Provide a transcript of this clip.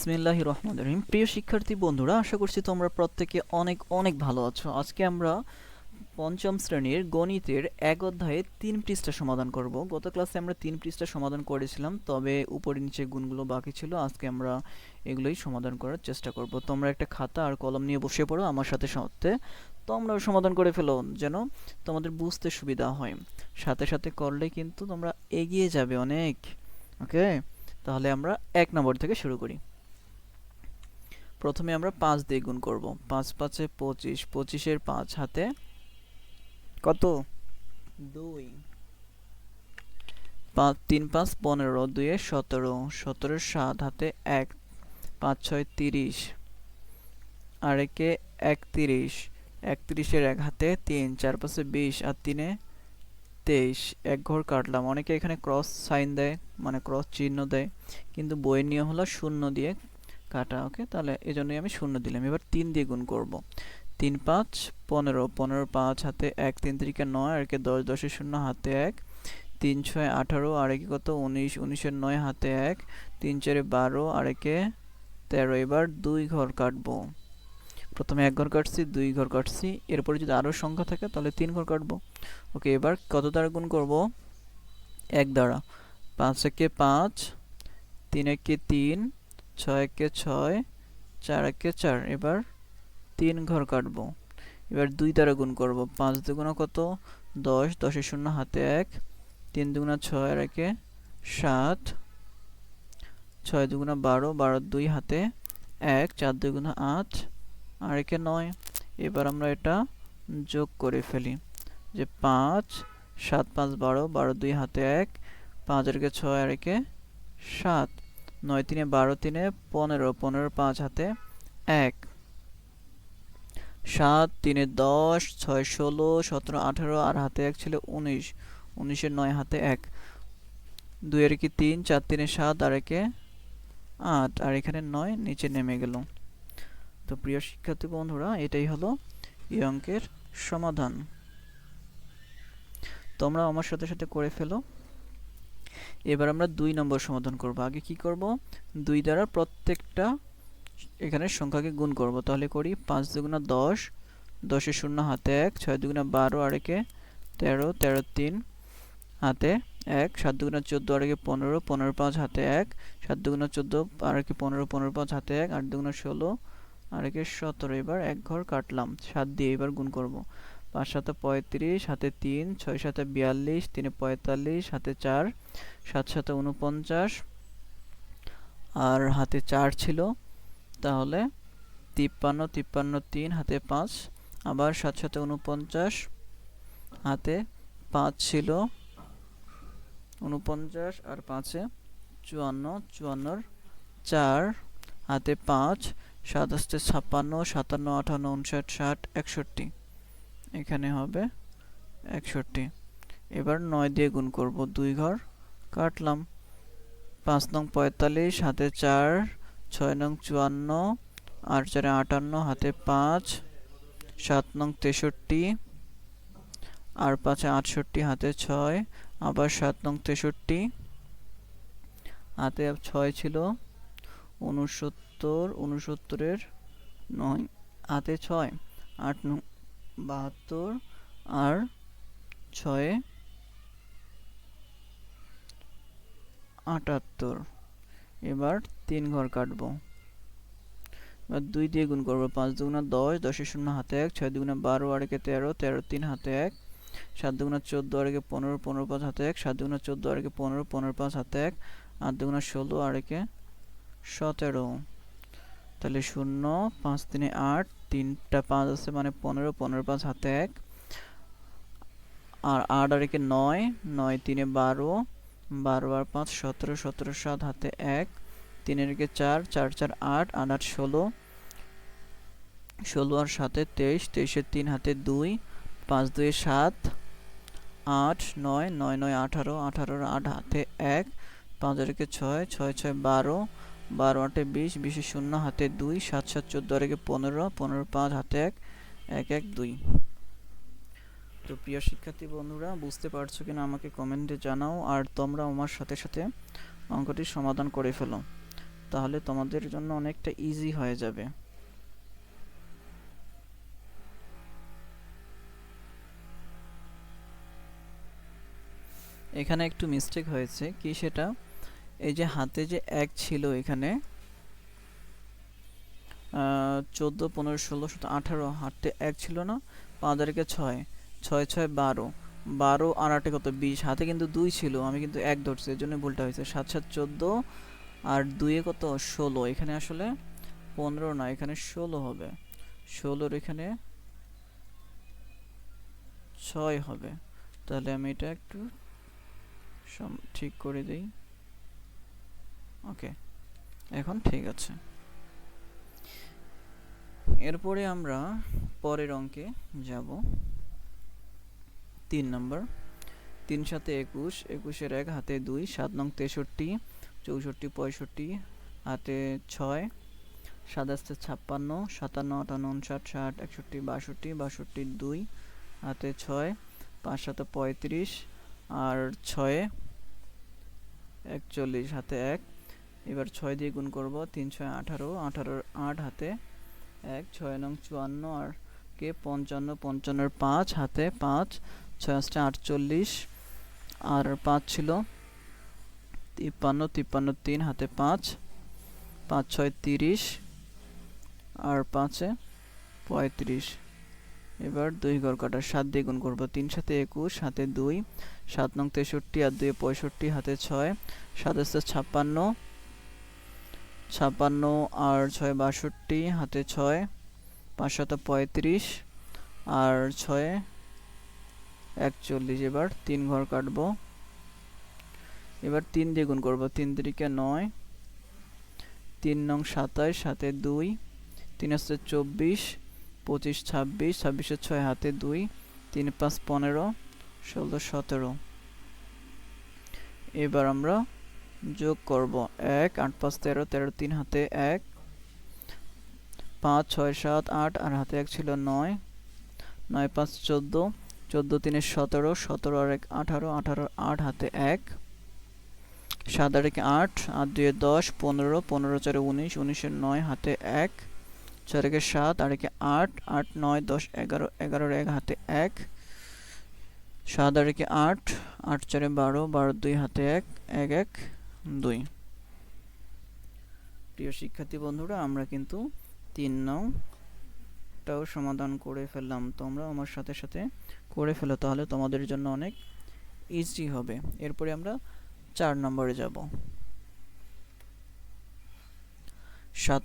বিসমিল্লাহির রহমানির রহিম। প্রিয় শিক্ষার্থী বন্ধুরা, আশা করছি তোমরা প্রত্যেকে অনেক অনেক ভালো আছো। আজকে আমরা পঞ্চম শ্রেণীর গণিতের এক অধ্যায়ে ৩ পৃষ্ঠা সমাধান করব। গত ক্লাসে আমরা ৩ পৃষ্ঠা সমাধান করেছিলাম, তবে উপরে নিচে গুণগুলো বাকি ছিল। আজকে আমরা এগুলোই সমাধান করার চেষ্টা করব। তোমরা একটা খাতা আর কলম নিয়ে বসে পড়ো আমার সাথে সাথে। তোমরাও সমাধান করে ফেলো যেন তোমাদের বুঝতে সুবিধা হয়। সাথে সাথে করলে কিন্তু তোমরা এগিয়ে যাবে অনেক। ওকে, তাহলে আমরা ১ নম্বর থেকে শুরু করি। প্রথমে আমরা ৫ দিয়ে গুণ করব। ৫ ৫-এ ২৫, ২৫-এর ৫ হাতে কত? ২। ৩ ৫ ১৫, ২-এ ১৭, ১৭-এর ৭ হাতে ১, ৫ ৬ ৩০, আর একে ৩১, ৩১-এর ১ হাতে ৩, ৪ ৫-এ ২০ আর ৩-এ ২৩। এক ঘর কাটলাম। অনেকে এখানে ক্রস সাইন দেয়, মানে ক্রস চিহ্ন দেয়, কিন্তু বইয়ের নিয়ম হলো শূন্য দিয়ে কাটা। ওকে, তাহলে এই জন্যই আমি শূন্য দিলাম। এবার ৩ দিয়ে গুণ করব। ৩ ৫ ১৫, ১৫-এর ৫ হাতে ১, ৩ ৩-কে ৯, আর একে ১০, ১০-এর ০ হাতে ১, ৩ ৬ ১৮, আর একে কত? ১৯, ১৯-এর ৯ হাতে ১, ৩ ৪-এ ১২, আর একে ১৩। এবার ২ ঘর কাটবো। প্রথমে ১ ঘর কাটছি, ২ ঘর কাটছি, এরপরে যদি আরও সংখ্যা থাকে তাহলে ৩ ঘর কাটবো। ওকে, এবার কত দ্বারা গুণ করব? ১ দ্বারা। ৫ একে ৫, ৩ একে ৩, ৬ একে ৬, ৪ একে ৪। এবার ৩ ঘর কাটবো। এবার ২ দ্বারা গুণ করব। ৫ দুগুণা কত? ১০, ১০-এর ০ হাতে ১, ৩ দুগুণা ৬, আর একে ৭, ৬ দুগুণা ১২, ১২-এর ২ হাতে ১, ৪ দুগুণা ৮, আর একে ৯। এবার আমরা এটা যোগ করে ফেলি, যে ৫, ৭ ৫ ১২, ১২-এর ২ হাতে ১, ৫ আর একে ৬, আর একে ৭, ৯ ৩-এ ১২, ৩-এ ১৫, ১৫-এর ৫ হাতে ১, ৭ ৩-এ ১০, ৬ ১৬, ১৭ ১৮, আর হাতে ১ ছিল ১৯, ১৯-এর ৯ হাতে ১, ২ এর একে ৩, ৪ ৩-এ ৭, আর একে ৮, আর এখানে ৯ নিচে নেমে গেল। তো প্রিয় শিক্ষার্থী বন্ধুরা, এটাই হলো এই অঙ্কের সমাধান। তোমরা আমার সাথে সাথে করে ফেলো। এবার আমরা ২ নম্বর সমাধান করব। আগে কি করব? ২ দ্বারা প্রত্যেকটা এখানে সংখ্যাকে গুণ করব। তাহলে করি। ৫ দুগুণা ১০, ১০-এর ০ হাতে ১, ৬ দুগুণা ১২, আর একে ১৩, ১৩ ৩ হাতে ১, ৭ দুগুণা ১৪, আর একে ১৫, ১৫-এর ৫ হাতে ১, ৭ দুগুণা ১৪, আর একে ১৫, ১৫-এর ৫ হাতে ১, ৮ দুগুণা ১৬, আর একে ১৭। এবার ১ ঘর কাটলাম ৭ দিয়ে। এবার গুণ করব। ৫ ৭-এ ৩৫, হাতে ৩, ৬ ৭-এ ৪২, ৩-এ ৪৫, হাতে ৪, ৭ ৭-এ ৪৯, আর হাতে ৪ ছিল, তাহলে ৫৩, ৫৩ ৩, হাতে ৫, আবার ৭ ৭-এ ৪৯, হাতে ৫ ছিল, ৪৯ আর ৫-এ ৫৪, ৫৪-র ৪, হাতে ৫, ৭ ৮-এ ৫৬, ৫৭, ৫৮, ৫৯, ৬০, ৬১, এখানে হবে ৬১। এবার ৯ দিয়ে গুণ করব। ২ ঘর কাটলাম। ৫ নং ৪৫, হাতে ৪, ৬ নং ৫৪, ৮ ৪-এ ৫৮, হাতে ৫, ৭ নং ৬৩, আর ৫-এ ৬৮, হাতে ৬, আবার ৭ নং ৬৩, হাতে ৬ ছিল, ৬৯, ৬৯-এর ৯, হাতে ৬, ৮ নং ৭২, আর ৬-এ ৭৮। এবার ৩ ঘর কাটবো। এবার ২ দিয়ে গুণ করব। ৫ দুগুণা ১০, ১০-এর ০ হাতে ১, ৬ দুগুণা ১২, আর একে ১৩, ১৩ ৩ হাতে ১, ৭ দুগুণা ১৪, আর একে ১৫, ১৫-এর ৫ হাতে ১, ৭ দুগুণা ১৪, আর একে ১৫, ১৫-এর ৫ হাতে ১, ৮ দুগুণা ১৬, আর একে ১৭। তাহলে ০, ৫ ৩-এ ৮, ৩টা ৫ আছে মানে ১৫, ১৫-এর ৫ হাতে ১, আর ৮ আর একে ৯, ৯ ৩-এ ১২, ১২ আর ৫ ১৭, ১৭-এর ৭ হাতে ১, ৩-এর একে ৪, ৪ ৪ ৮, ৮ ৮ ১৬, ১৬ আর ৭-এ ২৩, ২৩-এর ৩ হাতে ২, ৫ ২-এ ৭, ৮ ৯, ৯ ৯ ১৮, ১৮-এর ৮ হাতে ১, ৫ আর একে ৬, ৬ ৬ ১২, ১২ ৮-এ ২০, ২০-এর ০ হাতে ২, ৭ ৭ ১৪, আর একে ১৫, ১৫-এর ৫ হাতে ১, ১ ১ ২। তো প্রিয় শিক্ষার্থী বন্ধুরা, বুঝতে পারছো কিনা আমাকে কমেন্টে জানাও, আর তোমরা আমার সাথে সাথে অঙ্কটির সমাধান করে ফেলো। তাহলে তোমাদের জন্য অনেকটা ইজি হয়ে যাবে। এখানে একটু মিস্টেক হয়েছে, কি সেটা, এই যে হাতে যে 1 ছিল এখানে 14 15 16 17 18 হাতে 1 ছিল না, 5 আর 6 6 6 12 12 আর 8 কত 20, হাতে কিন্তু 2 ছিল, আমি কিন্তু 1 ধরছি, এর জন্য ভুলটা হয়েছে। 7 7 14 আর 2 এ কত 16, এখানে আসলে 15 না, এখানে 16 হবে। 16 এখানে 6 হবে। তাহলে আমি এটা একটু ঠিক করে দেই। ওকে, এখন ঠিক আছে। এরপরে আমরা পরের অঙ্কে যাব। 3 নম্বর, 3 7 21, 21 1 হাতে 2, 7 নং 63, 64 65 হাতে 6, 7 56 57 58 59 60 61 62 2 হাতে 6, 5 7 35 আর 6 41 হাতে 1। এবার 6 দিয়ে গুণ করব, 3 6 18 18 8 হাতে 1, 6 নং 54 আর কে 55 55 5 হাতে 5, 6 48 আর 5 ছিল 53 53 3 হাতে 5, 5 6 30 আর 5 35। এবার 2 ঘর কাটা, 7 দিয়ে গুণ করব, 3 7 21 হাতে 2, 7 নং 63 আর 2 65 হাতে 6, 7 56 56 আর 6 62 হাতে 6, 5 7 35 আর 6 41। এবার 3 ঘর কাটবো, এবার 3 দিয়ে গুণ করব, 3 3 9, 3 নং 27 হাতে 2, 3 24 25 26 26 6 হাতে 2, 3 5 15 16 17। এবার আমরা যোগ করব, 1 8 5 13 13 3 হাতে 1, 5 6 7 8 আর হাতে 1 ছিল 9, 9 5 14 14 3 17 17 আর 1 18 18 8 হাতে 1, 7 আর 1 8 আর 2 10 15 15 4 19 19 9 হাতে 1, 4 1 7 আর 1 8 8 9 10 11 11 আর 1 হাতে 1, 7 আর 1 8 8 4 12 12 2 হাতে 1 1 1 2। প্রিয় শিক্ষার্থী বন্ধুরা, আমরা কিন্তু 3 নংটাও সমাধান করে ফেললাম। তোমরা আমার সাথে সাথে করে ফেলো, তাহলে তোমাদের জন্য অনেক ইজি হবে। এরপরে আমরা 4 নম্বরে যাব। 7